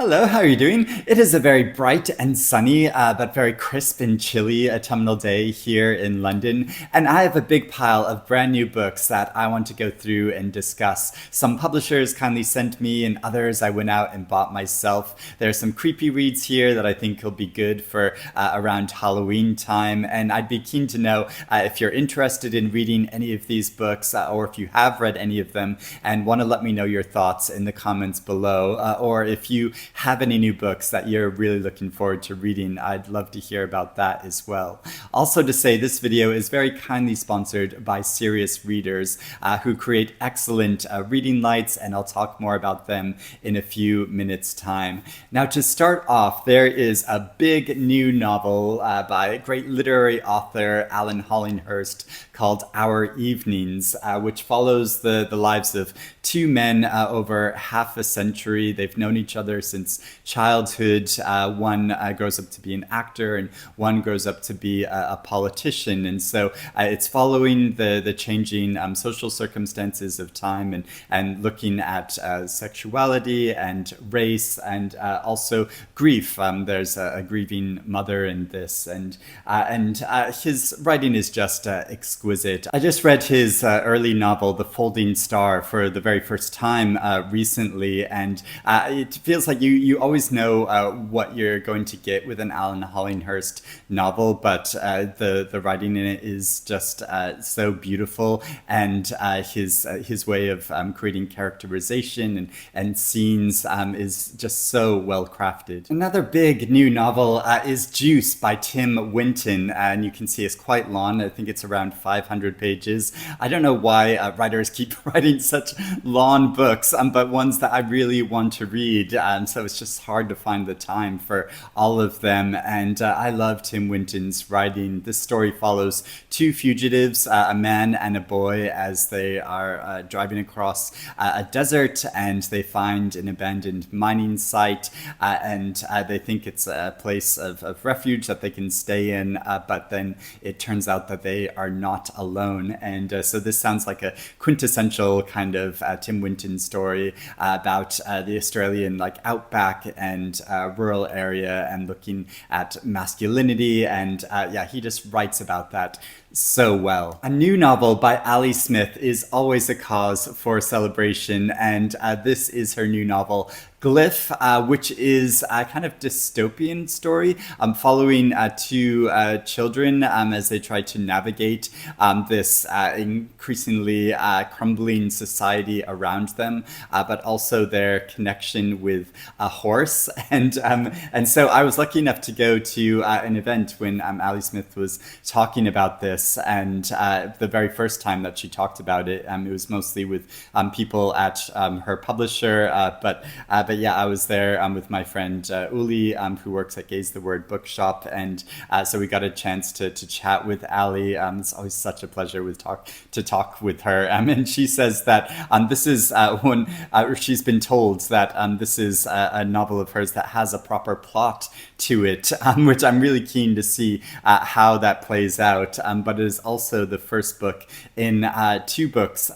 Hello, how are you doing? It is a very bright and sunny, but very crisp and chilly autumnal day here in London, and I have a big pile of brand new books that I want to go through and discuss. Some publishers kindly sent me, and others I went out and bought myself. There are some creepy reads here that I think will be good for around Halloween time, and I'd be keen to know if you're interested in reading any of these books, or if you have read any of them, and want to let me know your thoughts in the comments below, or if you have any new books that you're really looking forward to reading, I'd love to hear about that as well. Also to say, this video is very kindly sponsored by Serious Readers, who create excellent reading lights, and I'll talk more about them in a few minutes time. Now, to start off, there is a big new novel by great literary author Alan Hollinghurst called Our Evenings, which follows the lives of two men over half a century. They've known each other since childhood. One grows up to be an actor, and one grows up to be a politician. And so it's following the changing social circumstances of time, and looking at sexuality and race, and also grief. There's a grieving mother in this, and his writing is just exquisite. I just read his early novel, The Folding Star, for the very first time recently, and it feels like you always know what you're going to get with an Alan Hollinghurst novel, but the writing in it is just so beautiful, and his way of creating characterization and scenes is just so well crafted. Another big new novel is Juice by Tim Winton, and you can see it's quite long. I think it's around 500 pages. I don't know why writers keep writing such long books, but ones that I really want to read, so it's just hard to find the time for all of them. And I love Tim Winton's writing. This story follows two fugitives, a man and a boy, as they are driving across a desert, and they find an abandoned mining site, and they think it's a place of refuge that they can stay in, but then it turns out that they are not alone. And so this sounds like a quintessential kind of Tim Winton story about the Australian outback and rural area, and looking at masculinity, and yeah, he just writes about that so well. A new novel by Ali Smith is always a cause for celebration, and this is her new novel, Gliff, which is a kind of dystopian story following two children as they try to navigate this increasingly crumbling society around them, but also their connection with a horse. And so I was lucky enough to go to an event when Ali Smith was talking about this, and the very first time that she talked about it, it was mostly with people at her publisher, but yeah, I was there with my friend Uli, who works at Gaze the Word Bookshop, and so we got a chance to chat with Ali. It's always such a pleasure to talk with her, and she says that this is one, she's been told that this is a novel of hers that has a proper plot to it, which I'm really keen to see how that plays out, but it is also the first book in two books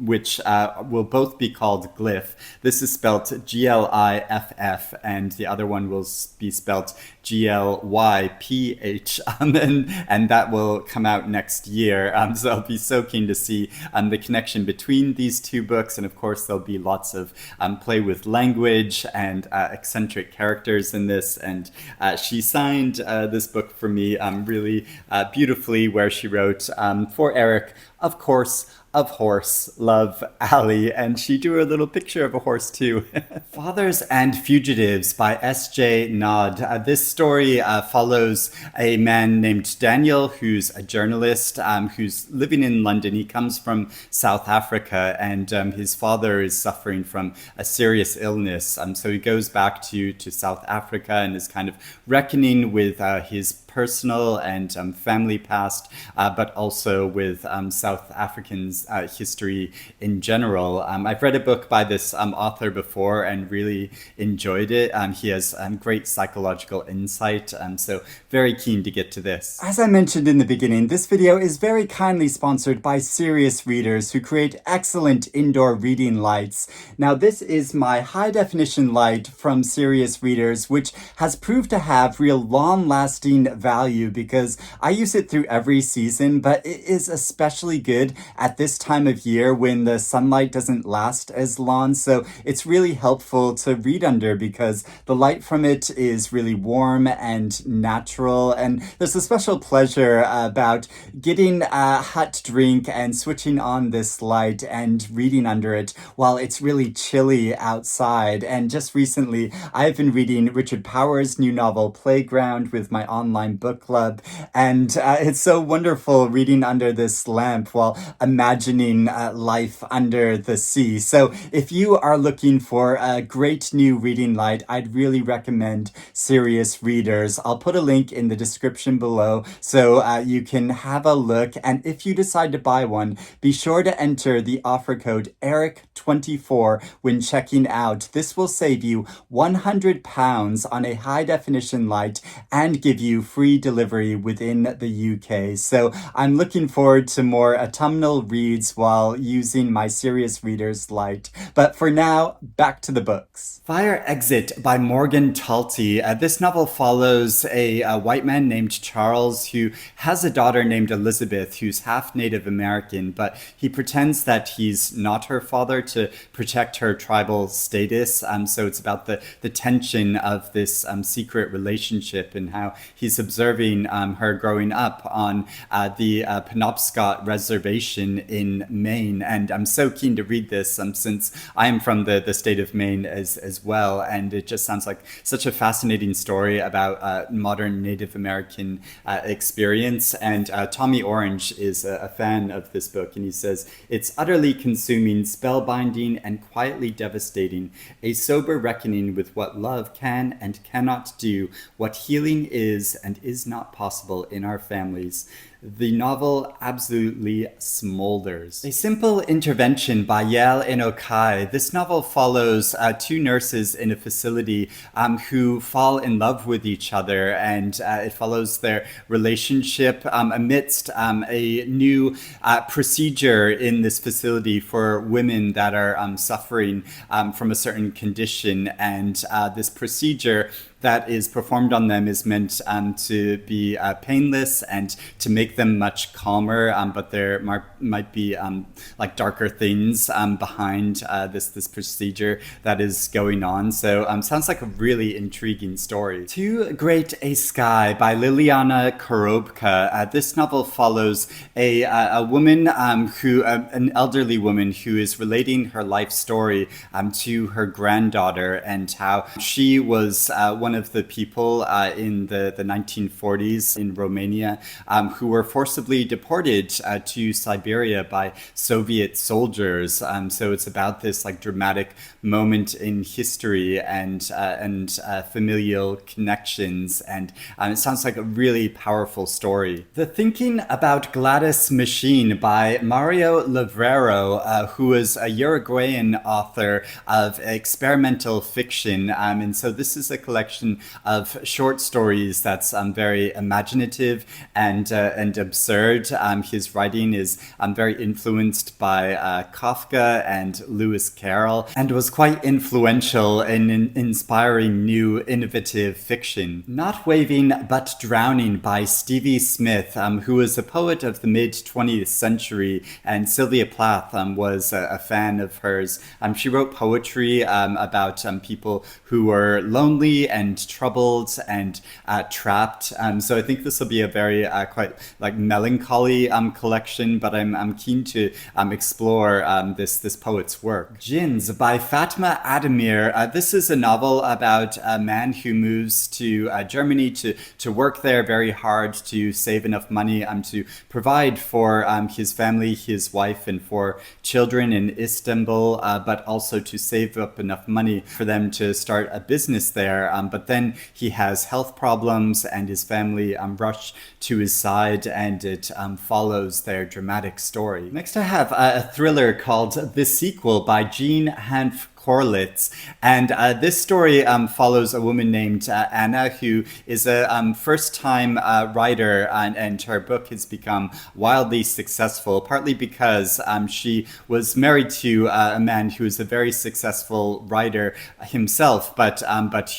which will both be called Gliff. This is spelt Gliff, and the other one will be spelt Glyph, and that will come out next year. So I'll be so keen to see the connection between these two books, and of course there'll be lots of play with language and eccentric characters in this. And she signed this book for me really beautifully, where she wrote, "For Eric, of course, of horse, love, Ali," and she drew a little picture of a horse too. Fathers and Fugitives by S.J. Naude. This story follows a man named Daniel, who's a journalist, who's living in London. He comes from South Africa, and his father is suffering from a serious illness. So he goes back to South Africa and is kind of reckoning with his personal and family past, but also with South African's history in general. I've read a book by this author before and really enjoyed it. He has great psychological insight, so very keen to get to this. As I mentioned in the beginning, this video is very kindly sponsored by Serious Readers, who create excellent indoor reading lights. Now, this is my high-definition light from Serious Readers, which has proved to have real long-lasting value because I use it through every season, but it is especially good at this time of year when the sunlight doesn't last as long. So it's really helpful to read under because the light from it is really warm and natural. And there's a special pleasure about getting a hot drink and switching on this light and reading under it while it's really chilly outside. And just recently, I've been reading Richard Powers' new novel, Playground, with my online book club. And it's so wonderful reading under this lamp while imagining life under the sea. So if you are looking for a great new reading light, I'd really recommend Serious Readers. I'll put a link in the description below so you can have a look. And if you decide to buy one, be sure to enter the offer code ERIC24 when checking out. This will save you £100 on a high-definition light and give you free delivery within the UK. So I'm looking forward to more autumnal reads while using my Serious Readers light. But for now, back to the books. Fire Exit by Morgan Talty. This novel follows a white man named Charles who has a daughter named Elizabeth who's half Native American, but he pretends that he's not her father to protect her tribal status. So it's about the tension of this secret relationship and how he's observing her growing up on the Penobscot Reservation in Maine. And I'm so keen to read this since I am from the state of Maine as well. And it just sounds like such a fascinating story about modern Native American experience. And Tommy Orange is a fan of this book, and he says, "It's utterly consuming, spellbinding, and quietly devastating. A sober reckoning with what love can and cannot do, what healing is and is not possible in our families." The novel absolutely smolders. A simple intervention by Yael Inokai. This novel follows two nurses in a facility who fall in love with each other, and it follows their relationship amidst a new procedure in this facility for women that are suffering from a certain condition. And this procedure that is performed on them is meant to be painless and to make them much calmer, but there might be like darker things behind this procedure that is going on. So sounds like a really intriguing story. Too Great a Sky by Liliana Corobca. This novel follows a woman an elderly woman who is relating her life story to her granddaughter, and how she was one of the people in the 1940s in Romania who were forcibly deported to Siberia by Soviet soldiers. So it's about this like dramatic moment in history and familial connections, and it sounds like a really powerful story. The Thinking About-Gladys Machine by Mario Levrero, who is a Uruguayan author of experimental fiction, and so this is a collection of short stories that's very imaginative and absurd. His writing is very influenced by Kafka and Lewis Carroll, and was quite influential in inspiring new innovative fiction. Not Waving But Drowning by Stevie Smith, who was a poet of the mid-20th century, and Sylvia Plath was a fan of hers. She wrote poetry about people who were lonely and troubled and trapped. So I think this will be a very quite like melancholy collection, but I'm keen to explore this poet's work. Djinns by Fatma Aydemir. This is a novel about a man who moves to Germany to work there very hard to save enough money to provide for his family, his wife, and for children in Istanbul, but also to save up enough money for them to start a business there. But but then he has health problems and his family rush to his side, and it follows their dramatic story. Next I have a thriller called The Sequel by Djinn, Hanff, Korelitz. And this story follows a woman named Anna, who is a first-time writer, and her book has become wildly successful, partly because she was married to a man who is a very successful writer himself, but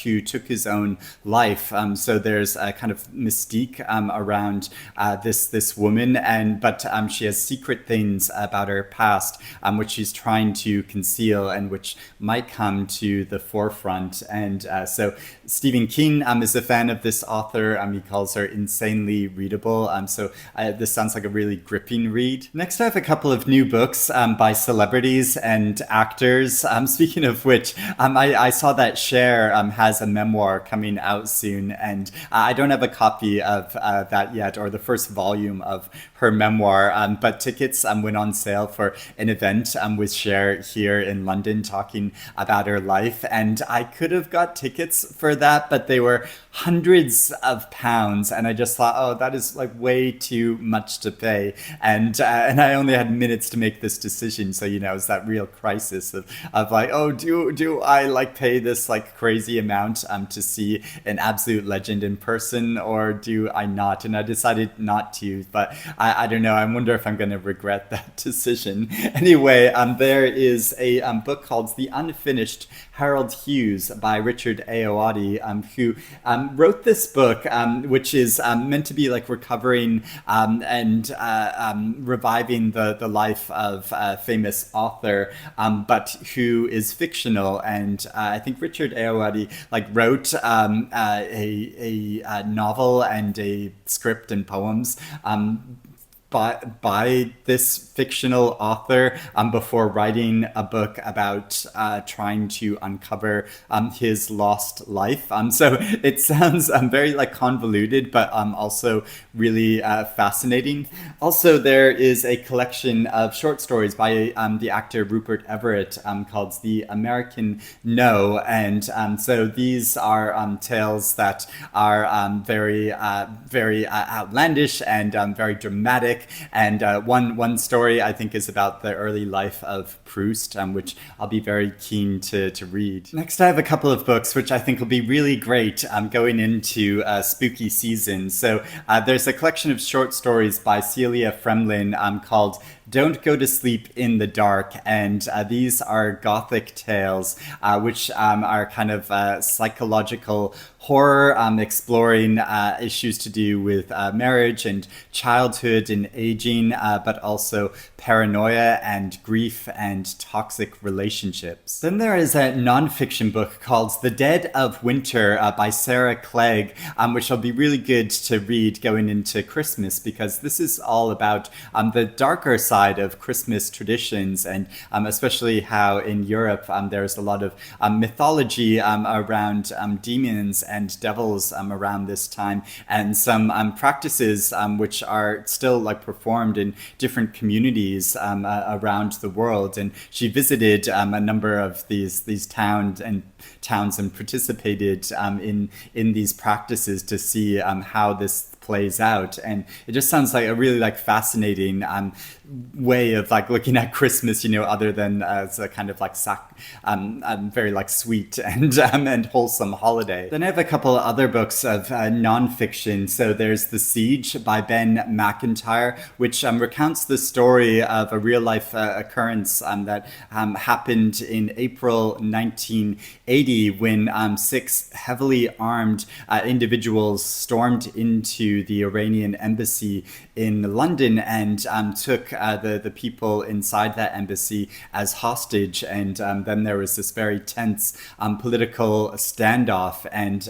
who took his own life. So there's a kind of mystique around this woman, but she has secret things about her past, which she's trying to conceal and which might come to the forefront. And so Stephen King is a fan of this author. He calls her insanely readable. So this sounds like a really gripping read. Next, I have a couple of new books by celebrities and actors. Speaking of which, I saw that Cher has a memoir coming out soon, and I don't have a copy of that yet, or the first volume of her memoir, but tickets went on sale for an event with Cher here in London talking about her life, and I could have got tickets for that, but they were hundreds of pounds, and I just thought, oh, that is like way too much to pay, and I only had minutes to make this decision. So it's that real crisis of like, oh, do I like pay this like crazy amount to see an absolute legend in person, or do I not? And I decided not to, but I don't know. I wonder if I'm going to regret that decision. Anyway, there is a book called The Unfinished Harauld Hughes by Richard Ayoade, who wrote this book, which is meant to be like recovering and reviving the life of a famous author, but who is fictional. And I think Richard Ayoade like wrote a novel and a script and poems by this fictional author before writing a book about trying to uncover his lost life. So it sounds very like convoluted, but also really fascinating. Also, there is a collection of short stories by the actor Rupert Everett called The American No, and so these are tales that are very outlandish and very dramatic. And one story I think is about the early life of Proust, which I'll be very keen to read. Next, I have a couple of books which I think will be really great going into spooky season. So there's a collection of short stories by Celia Fremlin called Don't Go to Sleep in the Dark, and these are gothic tales which are kind of psychological horror, exploring issues to do with marriage and childhood and aging, but also paranoia and grief and toxic relationships. Then there is a nonfiction book called The Dead of Winter by Sarah Clegg, which will be really good to read going into Christmas, because this is all about the darker side of Christmas traditions, and especially how in Europe there's a lot of mythology around demons and devils around this time, and some practices which are still like performed in different communities around the world. And she visited a number of these towns and participated in these practices to see how this plays out. And it just sounds like a really like fascinating way of like looking at Christmas, other than as a kind of like very like sweet and wholesome holiday. Then I have a couple of other books of nonfiction. So there's The Siege by Ben Macintyre, which recounts the story of a real life occurrence that happened in April 1980 when 6 heavily armed individuals stormed into the Iranian embassy in London and took the people inside that embassy as hostage. And then there was this very tense political standoff, and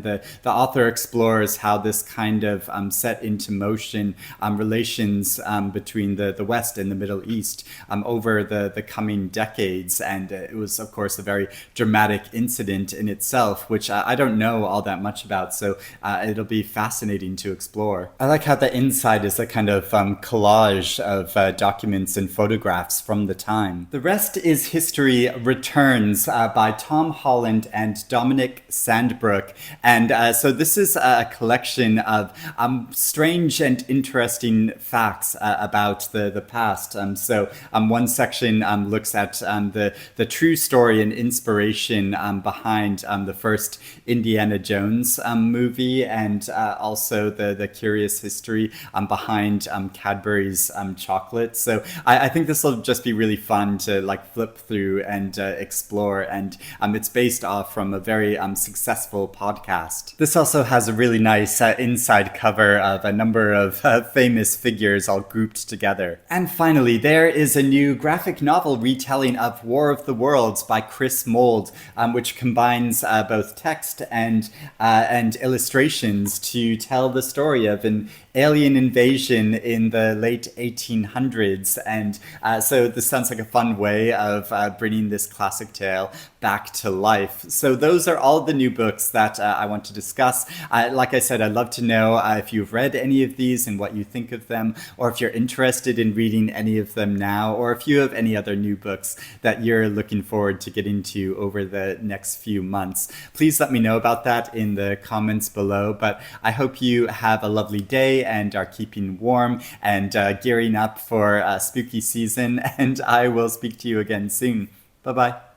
the author explores how this kind of set into motion relations between the West and the Middle East over the coming decades. And it was, of course, a very dramatic incident in itself, which I don't know all that much about, so it'll be fascinating to to explore. I like how the inside is a kind of collage of documents and photographs from the time. The rest is History Returns by Tom Holland and Dominic Sandbrook. And so this is a collection of strange and interesting facts about the past. So one section looks at the true story and inspiration behind the first Indiana Jones movie, and also the curious history behind Cadbury's chocolate. So I think this will just be really fun to like flip through and explore, and it's based off from a very successful podcast. This also has a really nice inside cover of a number of famous figures all grouped together. And finally, there is a new graphic novel retelling of War of the Worlds by Chris Mould, which combines both text and illustrations to tell the story of an alien invasion in the late 1800s. And so this sounds like a fun way of bringing this classic tale back to life. So those are all the new books that I want to discuss. Like I said, I'd love to know if you've read any of these and what you think of them, or if you're interested in reading any of them now, or if you have any other new books that you're looking forward to getting to over the next few months. Please let me know about that in the comments below. But I hope you have a lovely day and are keeping warm and gearing up for spooky season. And I will speak to you again soon. Bye-bye.